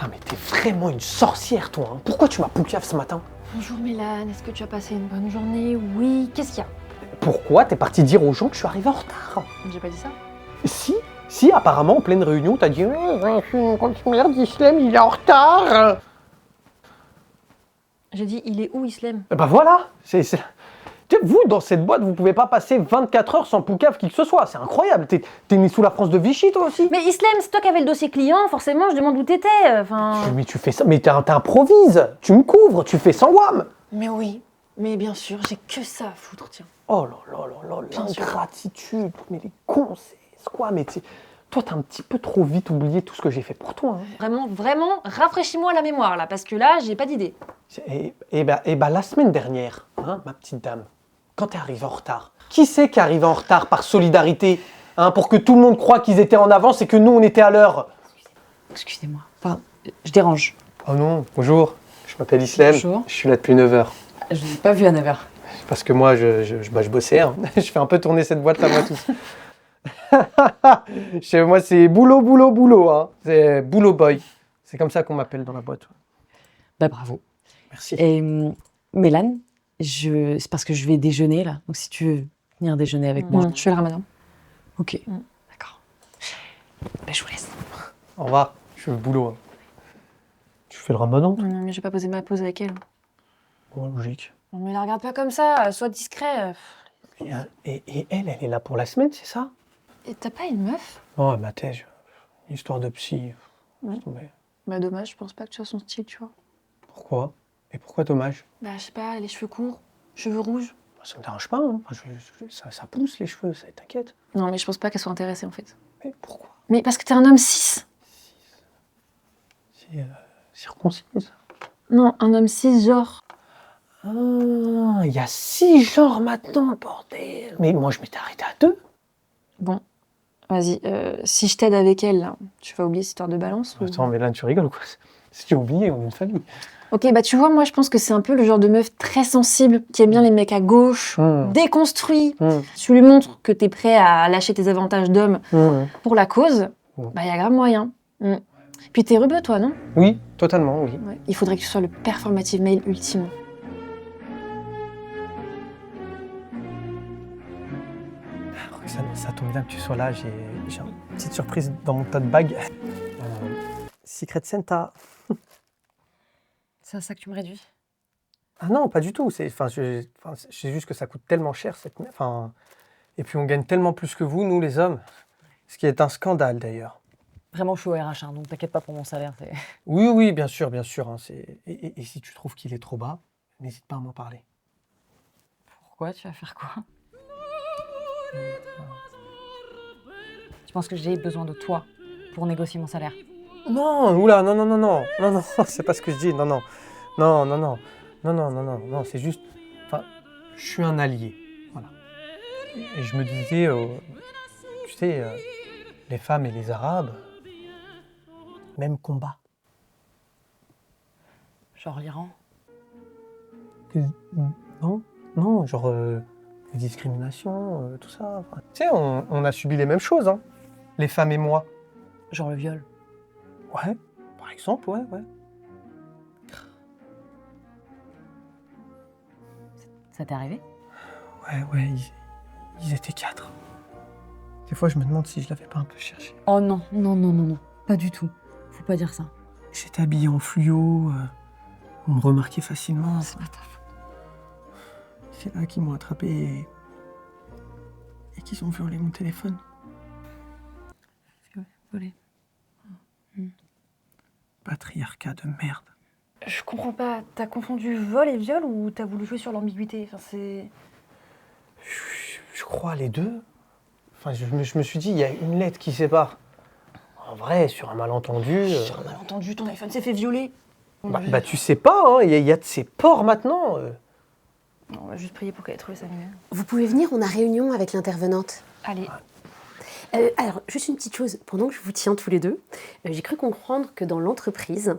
Putain, mais t'es vraiment une sorcière, toi. Hein. Pourquoi tu m'as poucave ce matin? Bonjour Mélane, est-ce que tu as passé une bonne journée? Oui, qu'est-ce qu'il y a? Pourquoi t'es parti dire aux gens que je suis arrivé en retard? J'ai pas dit ça. Si, apparemment, en pleine réunion, t'as dit merde, Islem, il est en retard. J'ai dit, il est où Islem? Et bah voilà, Tu sais, vous, dans cette boîte, vous pouvez pas passer 24 heures sans poucave qui que ce soit. C'est incroyable. T'es né sous la France de Vichy, toi aussi. Mais Islem, c'est toi qui avais le dossier client, forcément, je demande où t'étais. Enfin. Mais tu fais ça, mais t'improvises. Tu me couvres, tu fais sans wham. Mais oui, mais bien sûr, j'ai que ça à foutre, tiens. Oh là là là là, Bien sûr. l'ingratitude. Mais les cons, c'est quoi? Mais toi, t'as un petit peu trop vite oublié tout ce que j'ai fait pour toi. Hein. Vraiment, rafraîchis-moi la mémoire là, parce que là, j'ai pas d'idée. Et bah, la semaine dernière, hein, ma petite dame, quand t'es arrivée en retard, qui c'est qui est arrivé en retard par solidarité, hein, pour que tout le monde croie qu'ils étaient en avance et que nous, on était à l'heure? Excusez-moi. Enfin, je dérange. Oh non, bonjour, je m'appelle Islem. Bonjour. Je suis là depuis 9 h. Je ne l'ai pas vu à 9h. Parce que moi, je bossais, hein. Je fais un peu tourner cette boîte là, moi, tous. Chez moi, c'est boulot, hein. C'est boulot boy. C'est comme ça qu'on m'appelle dans la boîte. Bah bravo. Merci. Et Mélane, c'est parce que je vais déjeuner là. Donc si tu veux venir déjeuner avec moi. Je fais le ramadan. Ok. D'accord. Bah, je vous laisse. Au revoir, je fais le boulot. Hein. Tu fais le ramadan? Non, mais j'ai pas posé ma pause avec elle. Ouais, logique. Non, mais la regarde pas comme ça, sois discret. Et elle est là pour la semaine, c'est ça? Et t'as pas une meuf? Oh, ma thèse, histoire de psy. Ouais. Mais Bah dommage, je pense pas que tu as son style, tu vois. pourquoi? Et pourquoi dommage? Bah je sais pas, les cheveux courts, cheveux rouges. Ça me dérange pas, hein. Ça pousse les cheveux, ça t'inquiète. Non mais je pense pas qu'elle soit intéressée en fait. Mais pourquoi? Mais parce que t'es un homme cis. Si, circoncise. Non, un homme cisgenre. Ah, il y a 6 genres maintenant, bordel. Mais moi, je m'étais arrêté à 2. Bon, vas-y, si je t'aide avec elle, là, tu vas oublier cette histoire de balance ou... Attends, mais là, tu rigoles ou quoi? Si tu as oublié, on est une famille. Ok, bah tu vois, moi je pense que c'est un peu le genre de meuf très sensible, qui aime bien les mecs à gauche, déconstruits. Tu lui montres que t'es prêt à lâcher tes avantages d'homme pour la cause, bah y a grave moyen. Puis t'es rebeu, toi, non? Oui, totalement, oui. Ouais. Il faudrait que tu sois le performative male ultime. Ça tombe bien que tu sois là. J'ai une petite surprise dans mon tote bag. Secret Santa. C'est à ça que tu me réduis? Ah non, pas du tout. C'est juste que ça coûte tellement cher. Et puis on gagne tellement plus que vous, nous les hommes. Ce qui est un scandale d'ailleurs. Vraiment, je suis au RH, hein, donc t'inquiète pas pour mon salaire. Oui, bien sûr. Hein, et si tu trouves qu'il est trop bas, n'hésite pas à m'en parler. Pourquoi? Tu vas faire quoi? Tu penses que j'ai besoin de toi pour négocier mon salaire? Non, oula, non, c'est pas ce que je dis, non, c'est juste, je suis un allié, voilà. Et je me disais, tu sais, les femmes et les Arabes, même combat. Genre l'Iran? Non, genre, les discriminations, tout ça, tu sais, on a subi les mêmes choses, hein, les femmes et moi. Genre le viol? Ouais, par exemple, ouais. Ça t'est arrivé? Ouais, ils étaient 4. Des fois, je me demande si je l'avais pas un peu cherché. Oh non, pas du tout. Faut pas dire ça. J'étais habillé en fluo, on me remarquait facilement. C'est pas ta faute. C'est là qu'ils m'ont attrapé et qu'ils ont violé mon téléphone. Volé. Patriarcat de merde. Je comprends pas, t'as confondu vol et viol ou t'as voulu jouer sur l'ambiguïté? Enfin, c'est... Je crois les deux. Je me suis dit, il y a une lettre qui sépare. En vrai, sur un malentendu... Sur un malentendu, ton iPhone s'est fait violer. Bah tu sais pas, hein, il y a de ces porcs maintenant. On va juste prier pour qu'elle ait trouvé sa lumière. Vous pouvez venir, on a réunion avec l'intervenante. Allez. Alors, juste une petite chose, pendant que je vous tiens tous les deux, j'ai cru comprendre que dans l'entreprise,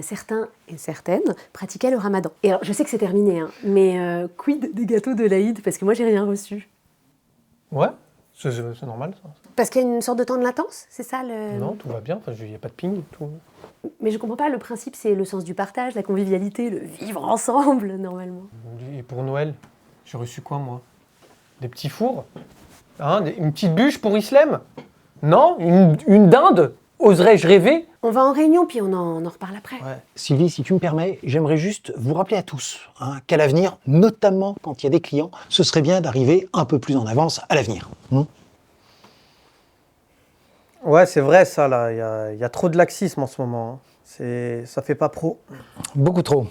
certains et certaines pratiquaient le ramadan. Et alors, je sais que c'est terminé, hein, mais quid des gâteaux de l'Aïd? Parce que moi, j'ai rien reçu. Ouais, C'est normal, ça. Parce qu'il y a une sorte de temps de latence, c'est ça le... Non, tout va bien. Enfin, il n'y a pas de ping. Tout. Mais je comprends pas, le principe c'est le sens du partage, la convivialité, le vivre ensemble, normalement. Et pour Noël, j'ai reçu quoi, moi? Des petits fours? Hein, une petite bûche pour Islem? Non? Une dinde? Oserais-je rêver? On va en réunion, puis on en reparle après. Ouais. Sylvie, si tu me permets, j'aimerais juste vous rappeler à tous qu'à l'avenir, notamment quand il y a des clients, ce serait bien d'arriver un peu plus en avance à l'avenir. Ouais, c'est vrai, ça, là. Il y a trop de laxisme en ce moment. Ça fait pas pro. Beaucoup trop.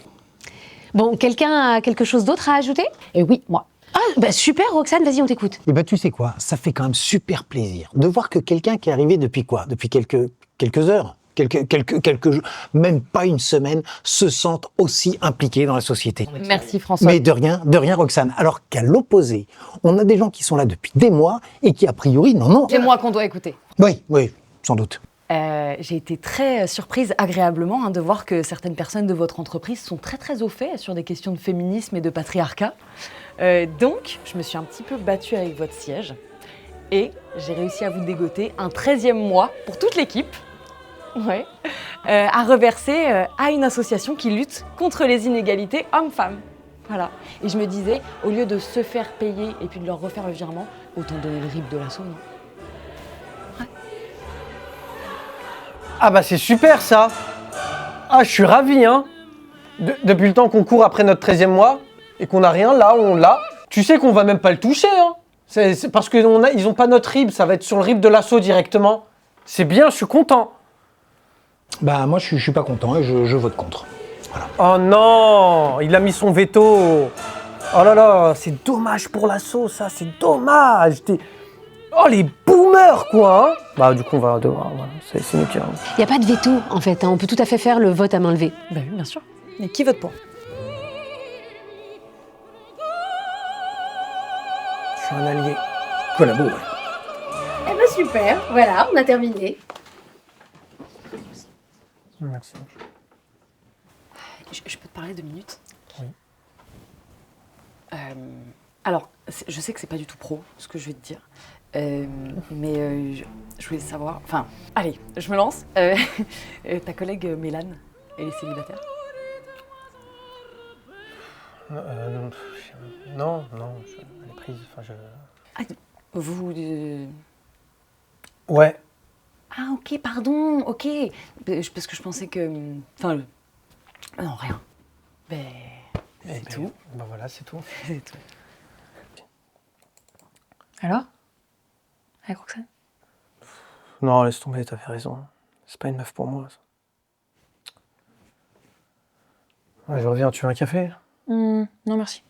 Bon, quelqu'un a quelque chose d'autre à ajouter? Oui, moi. Ah, bah super, Roxane, vas-y, on t'écoute. Et tu sais quoi, ça fait quand même super plaisir de voir que quelqu'un qui est arrivé depuis quoi? Depuis quelques heures, quelques jours, même pas une semaine, se sente aussi impliqué dans la société. Merci François. Mais de rien, Roxane. Alors qu'à l'opposé, on a des gens qui sont là depuis des mois et qui, a priori, non. C'est moi qu'on doit écouter. Oui, sans doute. J'ai été très surprise agréablement de voir que certaines personnes de votre entreprise sont très au fait sur des questions de féminisme et de patriarcat. Donc, je me suis un petit peu battue avec votre siège et j'ai réussi à vous dégoter un 13e mois pour toute l'équipe, à reverser à une association qui lutte contre les inégalités hommes-femmes. Voilà. Et je me disais, au lieu de se faire payer et puis de leur refaire le virement, autant donner le RIB de l'asso, non? Ah bah c'est super, ça. Ah, je suis ravi, hein. Depuis le temps qu'on court après notre 13e mois et qu'on n'a rien, là, on l'a. Tu sais qu'on va même pas le toucher, hein. C'est parce qu'ils n'ont pas notre RIB, ça va être sur le RIB de l'asso directement. C'est bien, je suis content. Bah moi je suis pas content et je vote contre. Oh non, il a mis son veto. Oh là là, c'est dommage pour l'asso, ça, c'est dommage. Oh les boomers, quoi, hein. Bah du coup on va devoir, voilà, c'est nous qui avons. Il n'y a pas de veto, en fait, hein. On peut tout à fait faire le vote à main levée. Bah oui, bien sûr. Et qui vote pour? Je suis un allié. Collabo, ouais. Eh ben super, voilà, on a terminé. Merci. Je peux te parler 2 minutes? Oui. Alors, je sais que c'est pas du tout pro, ce que je vais te dire. Mais je voulais savoir... Enfin, allez, je me lance. Ta collègue Mélane, elle est célibataire? Non, elle est prise, enfin Ah, vous... Ouais. Ah, ok, pardon, ok. Parce que je pensais que... Enfin, non, rien. C'est tout. Bah voilà, c'est tout. C'est tout. Alors? Avec Roxane? Non, laisse tomber, t'avais raison. C'est pas une meuf pour moi, ça. Ouais, je reviens, tu veux un café? Non, merci.